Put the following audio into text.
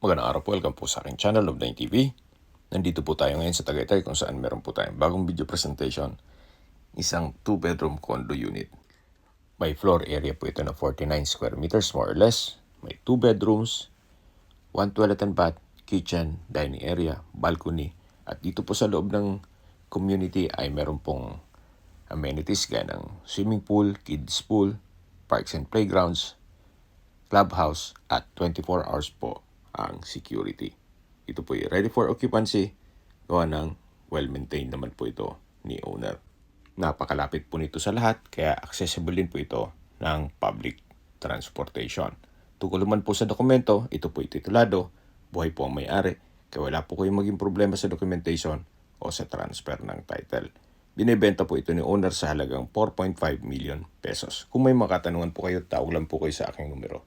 Magandang araw po, welcome po sa aking channel, Love9 TV. Nandito po tayo ngayon sa Tagaytay kung saan meron po tayong bagong video presentation. Isang 2-bedroom condo unit. May floor area po ito na 49 square meters more or less. May 2 bedrooms, 1 toilet and bath, kitchen, dining area, balcony. At dito po sa loob ng community ay meron pong amenities gaya ng swimming pool, kids pool, parks and playgrounds, clubhouse at 24 hours po ang security. Ito po ay ready for occupancy, gawa ng well-maintained naman po ito ni owner. Napakalapit po nito sa lahat, kaya accessible din po ito ng public transportation. Tungkol naman po sa dokumento, ito po ay titulado, buhay po ang may-ari, kaya wala po kayong maging problema sa documentation o sa transfer ng title. Binibenta po ito ni owner sa halagang 4.5 million pesos. Kung may mga katanungan po kayo, tawag lang po kayo sa aking numero.